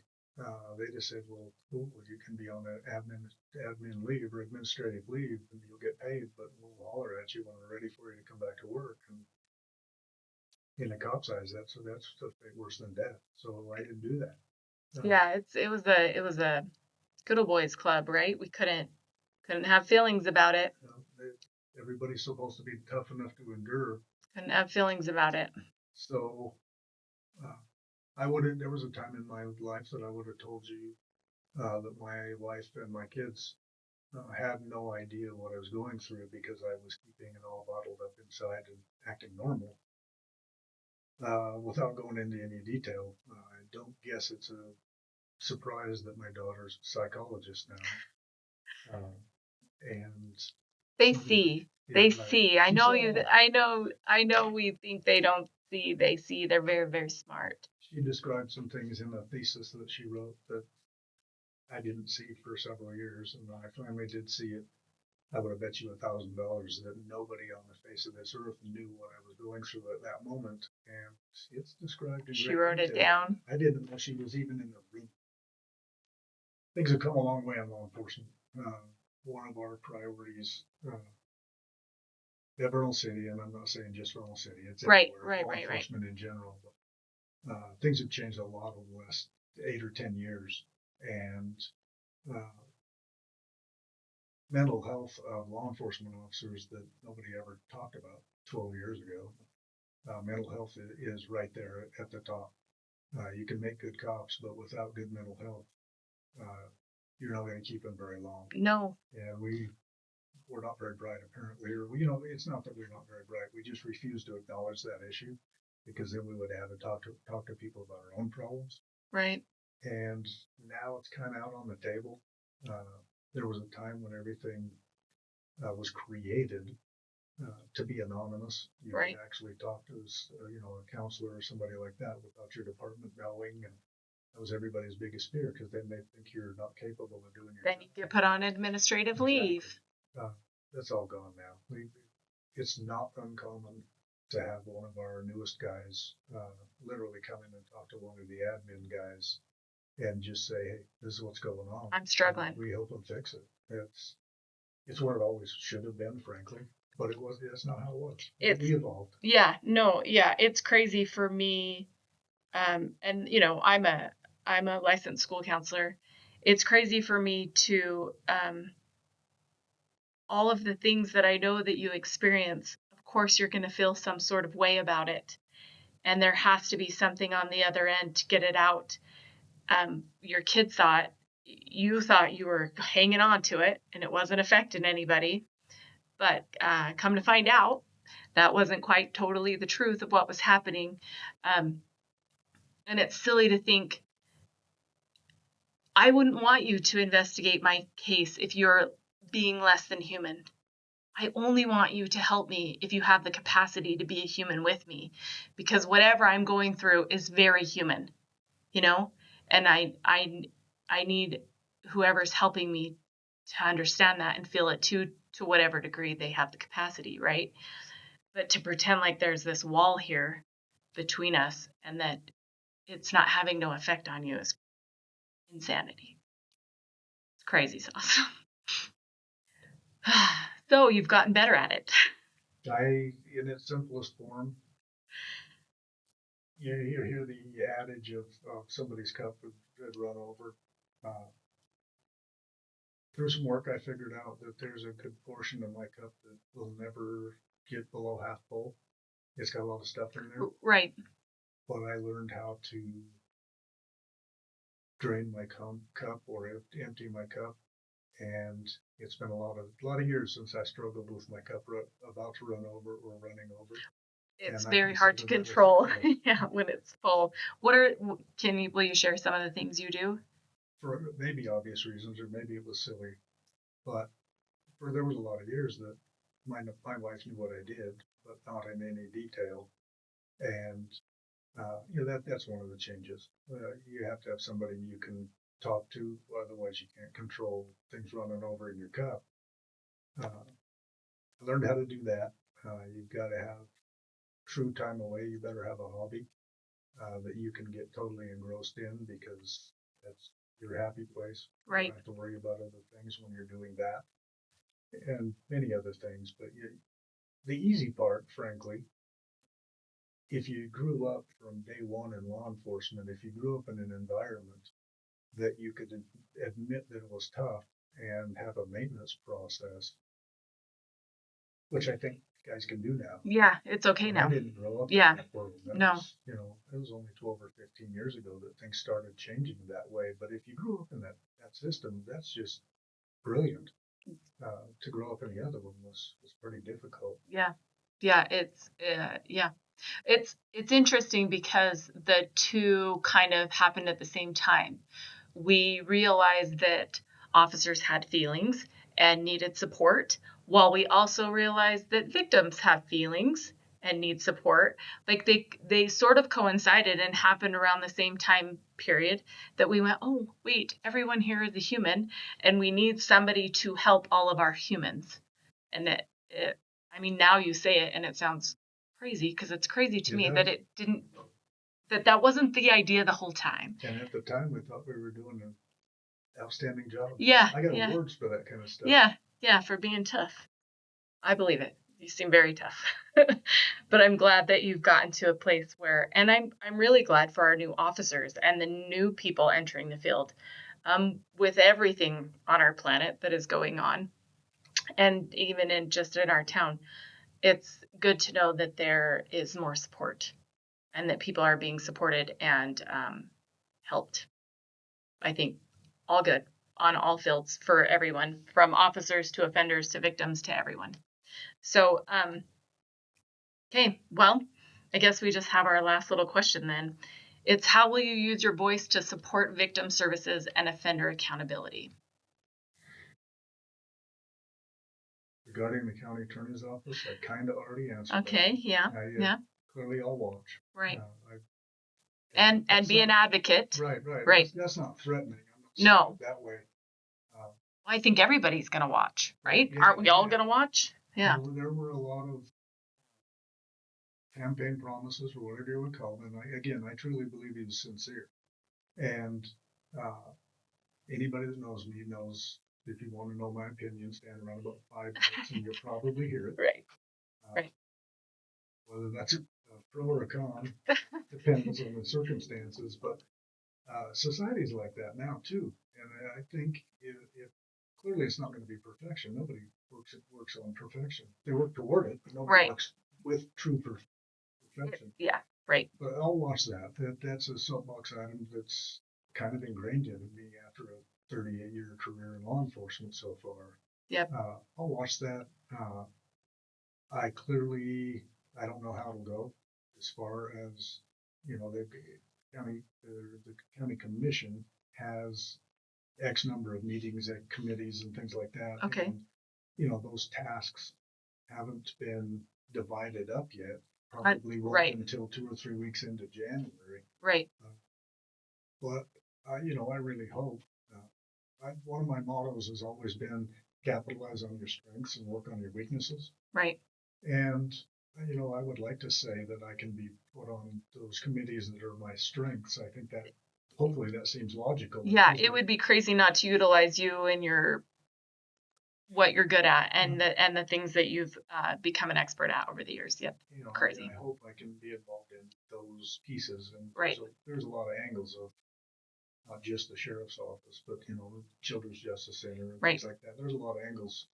they just said, well, cool, you can be on an admin leave or administrative leave and you'll get paid, but we'll holler at you when we're ready for you to come back to work. And in a cop's eyes, that's worse than death. So I didn't do that. Yeah, it was a good old boys club, right? We couldn't have feelings about it. Everybody's supposed to be tough enough to endure. Couldn't have feelings about it. So there was a time in my life that I would have told you that my wife and my kids had no idea what I was going through because I was keeping it all bottled up inside and acting normal. Without going into any detail, I don't guess it's a surprise that my daughter's a psychologist now. And they see. Yeah, they right. see. I know you. I know. We think they don't see. They see. They're very, very smart. She described some things in the thesis that she wrote that I didn't see for several years, and when I finally did see it, I would have bet you $1,000 that nobody on the face of this earth knew what I was going through at that moment. And it's described in She wrote it down. I didn't know she was even in the room. Things have come a long way in law enforcement. One of our priorities at Vernal City, and I'm not saying just Vernal City, it's right, law enforcement in general. But, things have changed a lot over the last 8 or 10 years, and mental health of law enforcement officers that nobody ever talked about 12 years ago. Mental health is right there at the top. You can make good cops, but without good mental health, you're not going to keep them very long. No. And we're not very bright, apparently, or it's not that we're not very bright. We just refuse to acknowledge that issue because then we would have to talk to people about our own problems. Right. And now it's kind of out on the table. There was a time when everything was created to be anonymous. You could actually talk to a counselor or somebody like that without your department knowing. And That was everybody's biggest fear, because then they think you're not capable of doing your Then job. you get put on administrative leave. That's all gone now. It's not uncommon to have one of our newest guys literally come in and talk to one of the admin guys and just say, "Hey, this is what's going on. I'm struggling." We help them fix it." It's where it always should have been, frankly, but it was. That's not how it was. We evolved. Yeah, no, yeah, it's crazy for me. And I'm a licensed school counselor. It's crazy for me to all of the things that I know that you experience. Of course, you're going to feel some sort of way about it, and there has to be something on the other end to get it out. Your kid you thought you were hanging on to it, and it wasn't affecting anybody. But come to find out, that wasn't quite totally the truth of what was happening. And it's silly to think, I wouldn't want you to investigate my case if you're being less than human. I only want you to help me if you have the capacity to be a human with me, because whatever I'm going through is very human, and I need whoever's helping me to understand that and feel it too, to whatever degree they have the capacity, right? But to pretend like there's this wall here between us and that it's not having no effect on you is insanity. It's crazy sauce. So you've gotten better at it. In its simplest form, you hear the adage of somebody's cup had run over. Through some work, I figured out that there's a good portion of my cup that will never get below half full. It's got a lot of stuff in there. Right. But I learned how to drain my cup or empty my cup, and it's been a lot of years since I struggled with my cup about to run over or running over. It's very hard to control. Yeah, when it's full. Will you share some of the things you do? For maybe obvious reasons, or maybe it was silly, but there was a lot of years that my wife knew what I did, but not in any detail. And that's one of the changes. You have to have somebody you can talk to, otherwise you can't control things running over in your cup. I learned how to do that. You've got to have true time away. You better have a hobby that you can get totally engrossed in, because that's your happy place. Right. You don't have to worry about other things when you're doing that, and many other things. But the easy part, frankly, if you grew up from day one in law enforcement, if you grew up in an environment that you could admit that it was tough and have a maintenance process, which I think guys can do now. Yeah, it's okay now. I didn't grow up in that world. No. It was only 12 or 15 years ago that things started changing that way. But if you grew up in that system, that's just brilliant. To grow up in the other one was pretty difficult. Yeah. Yeah, it's interesting because the two kind of happened at the same time. We realized that officers had feelings and needed support, while we also realized that victims have feelings and need support. Like they sort of coincided and happened around the same time period that we went, oh, wait, everyone here is a human, and we need somebody to help all of our humans. And now you say it and it sounds crazy, because it's crazy to me that it didn't, that wasn't the idea the whole time. And at the time, we thought we were doing an outstanding job. Yeah. I got words for that kind of stuff. Yeah, for being tough. I believe it. You seem very tough. But I'm glad that you've gotten to a place where, and I'm really glad for our new officers and the new people entering the field, with everything on our planet that is going on, and even in our town. It's good to know that there is more support and that people are being supported and helped. I think all good on all fields for everyone, from officers to offenders to victims to everyone. So, okay, well, I guess we just have our last little question then. It's, how will you use your voice to support victim services and offender accountability? Regarding the county attorney's office, I kind of already answered. Okay, that. Yeah. Clearly, I'll watch. Right. And be an advocate. Right. Right. That's not threatening. I'm not No. saying it that way. I think everybody's going to watch, right? Yeah, Aren't we all yeah. going to watch? Yeah. There were a lot of campaign promises, or whatever you would call them. And I truly believe he was sincere. And uh, anybody that knows me knows, if you want to know my opinion, stand around about 5 minutes and you'll probably hear it. Right. Uh, Right. Whether that's a pro or a con depends on the circumstances. But society's like that now too. And I think if clearly it's not going to be perfection. Nobody works on perfection. They work toward it, but nobody Right. works with true perfection. Yeah. Right. But I'll watch that. That's a soapbox item that's kind of ingrained in me after a 38-year career in law enforcement so far. Yep. I'll watch that. I don't know how it'll go as far as, the county commission has X number of meetings at committees and things like that. Okay. And, those tasks haven't been divided up yet. Probably won't right. until 2 or 3 weeks into January. Right. But I really hope. One of my mottos has always been capitalize on your strengths and work on your weaknesses. Right. And I would like to say that I can be put on those committees that are my strengths. I think that hopefully that seems logical. Yeah, it would be crazy not to utilize you and what you're good at and the things that you've become an expert at over the years. Yep. Crazy. I hope I can be involved in those pieces. And right. There's a lot of angles of not just the sheriff's office, but Children's Justice Center and right. things like that. There's a lot of angles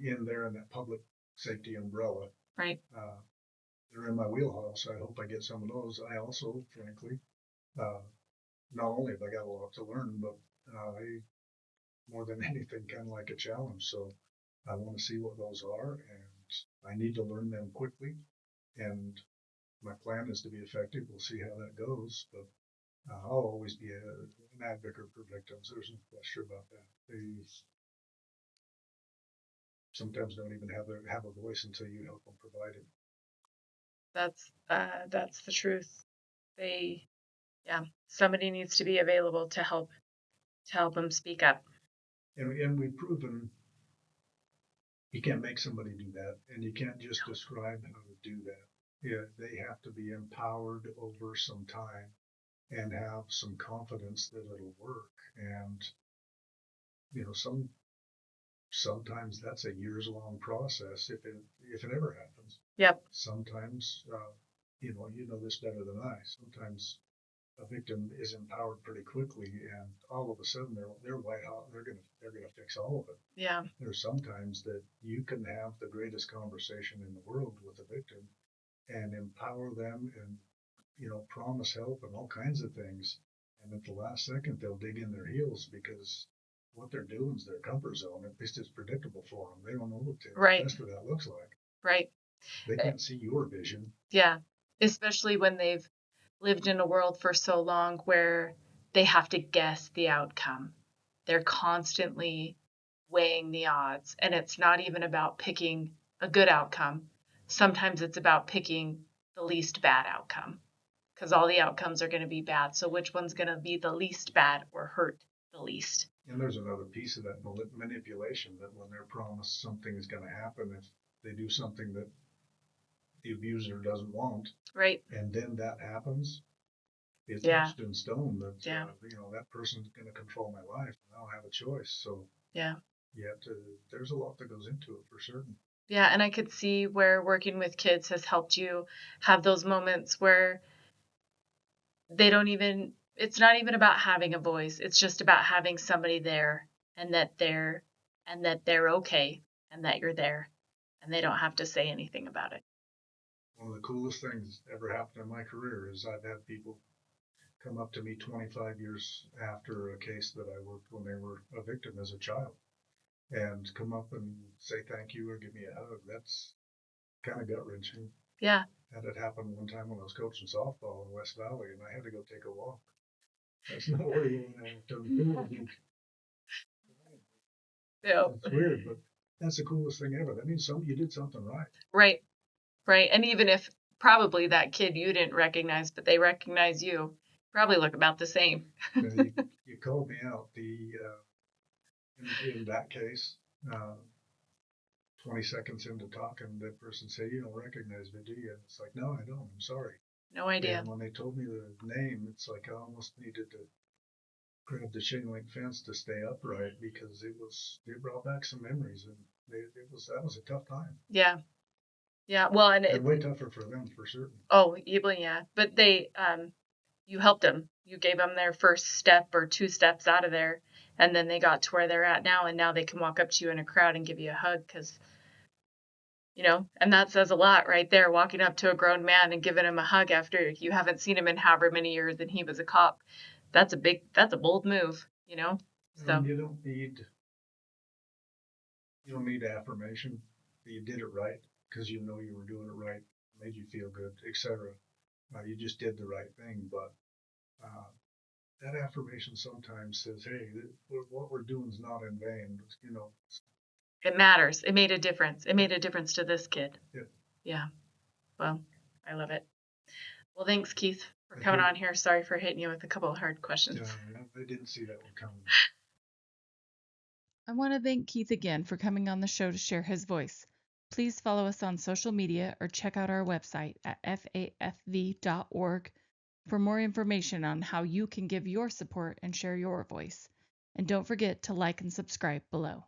in there in that public safety umbrella. Right. They're in my wheelhouse. I hope I get some of those. I also, frankly, not only have I got a lot to learn, but I, more than anything, kind of like a challenge. So I want to see what those are, and I need to learn them quickly. And my plan is to be effective. We'll see how that goes, but I'll always be an advocate for victims. There's no question about that. They sometimes don't even have a voice until you help them provide it. That's the truth. Somebody needs to be available to help them speak up. And we've proven you can't make somebody do that, and you can't just describe how to do that. Yeah, they have to be empowered over some time and have some confidence that it'll work. And sometimes that's a years-long process if it ever happens. Yep. Sometimes you know this better than I. Sometimes a victim is empowered pretty quickly, and all of a sudden they're white hot. They're gonna fix all of it. Yeah. There's sometimes that you can have the greatest conversation in the world with a victim, and empower them, and promise help and all kinds of things, and at the last second they'll dig in their heels because what they're doing is their comfort zone. At least it's predictable for them. They don't know what that looks like. Right. They can't see your vision. Yeah, especially when they've lived in a world for so long where they have to guess the outcome. They're constantly weighing the odds, and it's not even about picking a good outcome. Sometimes it's about picking the least bad outcome, because all the outcomes are going to be bad. So which one's going to be the least bad or hurt the least? And there's another piece of that manipulation, that when they're promised something is going to happen, if they do something that the abuser doesn't want, right, and then that happens, it's etched in stone that that person's going to control my life, and I don't have a choice. So there's a lot that goes into it for certain. Yeah, and I could see where working with kids has helped you have those moments where it's not even about having a voice. It's just about having somebody there, and that they're okay, and that you're there, and they don't have to say anything about it. One of the coolest things that ever happened in my career is I've had people come up to me 25 years after a case that I worked when they were a victim as a child, and come up and say thank you or give me a hug. That's kind of gut-wrenching. Yeah. Had it happen one time when I was coaching softball in West Valley, and I had to go take a walk. That's not where you want to. Yeah. It's weird, but that's the coolest thing ever. That means you did something right. Right. Right. And even if probably that kid you didn't recognize, but they recognize you, Probably look about the same. You called me out. In that case, 20 seconds into talking, that person said, "You don't recognize me, do you?" And it's like, "No, I don't. I'm sorry." No idea. And when they told me the name, it's like I almost needed to grab the chain link fence to stay upright because it brought back some memories, and that was a tough time. Yeah. Yeah. Well, And way tougher for them for certain. oh, yeah. But you helped them. You gave them their first step or two steps out of there, and then they got to where they're at now, and now they can walk up to you in a crowd and give you a hug because, and that says a lot right there, walking up to a grown man and giving him a hug after you haven't seen him in however many years and he was a cop. That's a bold move, So, And you don't need affirmation that you did it right because you know you were doing it right, made you feel good, etc. You just did the right thing, but that affirmation sometimes says, "Hey, what we're doing is not in vain." it matters. It made a difference. It made a difference to this kid. Yeah. Yeah. Well, I love it. Well, thanks, Keith, for coming on here. Sorry for hitting you with a couple of hard questions. I didn't see that one coming. I want to thank Keith again for coming on the show to share his voice. Please follow us on social media or check out our website at fafv.org for more information on how you can give your support and share your voice. And don't forget to like and subscribe below.